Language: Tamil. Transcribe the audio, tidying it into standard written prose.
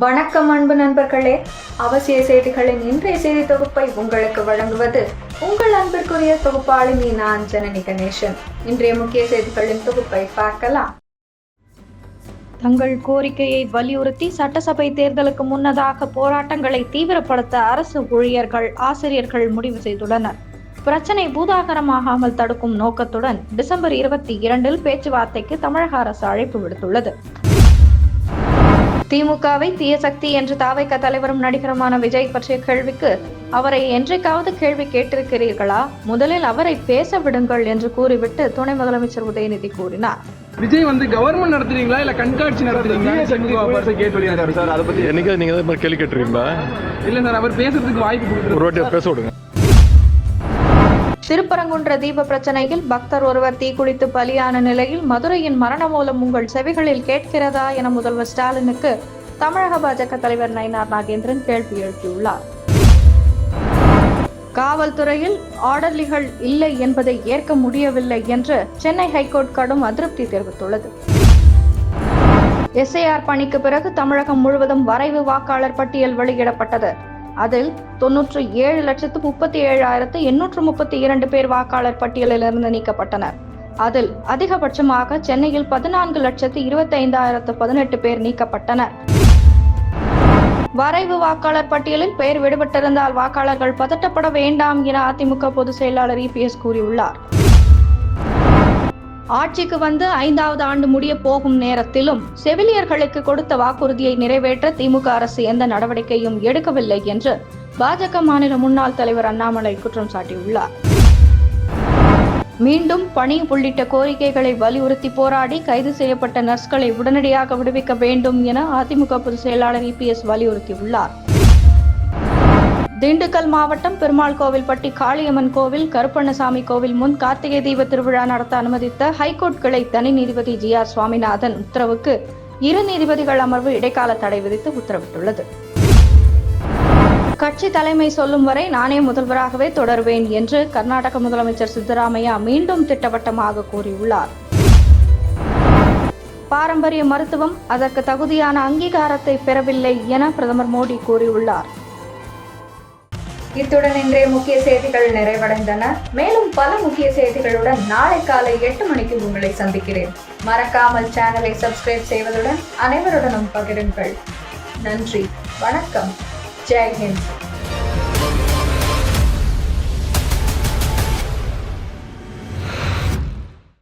வணக்கம் அன்பு நண்பர்களே, அவசிய செய்திகளின் இன்றைய செய்தி தொகுப்பை உங்களுக்கு வழங்குவது உங்கள் அன்பிற்குரிய தொகுப்பாளினி நான் ஜனனி கணேசன். இன்றைய முக்கிய செய்திகளின் தொகுப்பை பார்க்கலாம். தங்கள் கோரிக்கையை வலியுறுத்தி சட்டசபை தேர்தலுக்கு முன்னதாக போராட்டங்களை தீவிரப்படுத்த அரசு ஊழியர்கள், ஆசிரியர்கள் முடிவு செய்துள்ளனர். பிரச்சனை பூதாகரமாகாமல் தடுக்கும் நோக்கத்துடன் டிசம்பர் 22 பேச்சுவார்த்தைக்கு தமிழக அரசு அழைப்பு விடுத்துள்ளது. திமுகவை தீய சக்தி என்று தாவைக்க தலைவரும் நடிகருமான விஜய் பற்றிய கேள்விக்கு அவரை என்றைக்காவது கேள்வி கேட்டிருக்கிறீர்களா? முதலில் அவரை பேச விடுங்கள் என்று கூறிவிட்டு துணை முதலமைச்சர் உதயநிதி கூறினார். விஜய் கவர்மெண்ட் நடத்துறீங்களா இல்ல கண்காட்சி நடத்துறீங்களா கேட்டு சார். அதை பத்தி என்னைக்கு நீங்க கேள்வி கேட்டுருக்கீங்களா? இல்ல சார், அவர் பேசுறதுக்கு வாய்ப்பு கொடுத்துரு, ஒரு வாட்டி பேச விடுங்க. திருப்பரங்குன்ற தீப பிரச்சனையில் பக்தர் ஒருவர் தீக்குளித்து பலியான நிலையில் மதுரையின் மரண மூலம் உங்கள் செவிகளில் கேட்கிறதா என முதல்வர் ஸ்டாலினுக்கு தமிழக பாஜக தலைவர் நயினார் நாகேந்திரன் கேள்வி எழுப்பியுள்ளார். காவல்துறையில் ஆர்டர்லிகள் இல்லை என்பதை ஏற்க முடியவில்லை என்று சென்னை ஹைகோர்ட் கடும் அதிருப்தி தெரிவித்துள்ளது. எஸ்ஐஆர் பணிக்கு பிறகு தமிழகம் முழுவதும் வரைவு வாக்காளர் பட்டியல் வெளியிடப்பட்டது. அதில் 97,37,832 பேர் வாக்காளர் பட்டியலிலிருந்து நீக்கப்பட்டனர். அதில் அதிகபட்சமாக சென்னையில் 14,25,018 பேர் நீக்கப்பட்டனர். வரைவு வாக்காளர் பட்டியலில் பெயர் விடுபட்டிருந்தால் வாக்காளர்கள் பதட்டப்பட வேண்டாம் என அதிமுக பொதுச் செயலாளர் EPS கூறியுள்ளார். ஆட்சிக்கு வந்து 5வது ஆண்டு முடிய போகும் நேரத்திலும் செவிலியர்களுக்கு கொடுத்த வாக்குறுதியை நிறைவேற்ற திமுக அரசு எந்த நடவடிக்கையும் எடுக்கவில்லை என்று பாஜக மாநில முன்னாள் தலைவர் அண்ணாமலை குற்றம் சாட்டியுள்ளார். மீண்டும் பணி உள்ளிட்ட கோரிக்கைகளை வலியுறுத்தி போராடி கைது செய்யப்பட்ட நர்ஸ்களை உடனடியாக விடுவிக்க வேண்டும் என அதிமுக பொதுச் செயலாளர் EPS வலியுறுத்தியுள்ளார். திண்டுக்கல் மாவட்டம் பெருமாள் கோவில்பட்டி காளியம்மன் கோவில், கருப்பண்ணசாமி கோவில் முன் கார்த்திகை தீப திருவிழா நடத்த அனுமதித்த ஹைகோர்ட் கிளை தனி நீதிபதி GR சுவாமிநாதன் உத்தரவுக்கு 2 நீதிபதிகள் அமர்வு இடைக்கால தடை விதித்து உத்தரவிட்டுள்ளது. கட்சி தலைமை சொல்லும் வரை நானே முதல்வராகவே தொடர்வேன் என்று கர்நாடக முதலமைச்சர் சித்தராமையா மீண்டும் திட்டவட்டமாக கூறியுள்ளார். பாரம்பரிய மருத்துவம் அதற்கு தகுதியான அங்கீகாரத்தை பெறவில்லை என பிரதமர் மோடி கூறியுள்ளார். இத்துடன் இன்றைய முக்கிய செய்திகள் நிறைவடைந்தன. மேலும் பல முக்கிய செய்திகளுடன் நாளை காலை 8 மணிக்கு உங்களை சந்திக்கிறேன். மறக்காமல் சேனலை சப்ஸ்கிரைப் செய்வதுடன் அனைவருடனும் பகிருங்கள். நன்றி, வணக்கம், ஜெய் ஹிந்த்.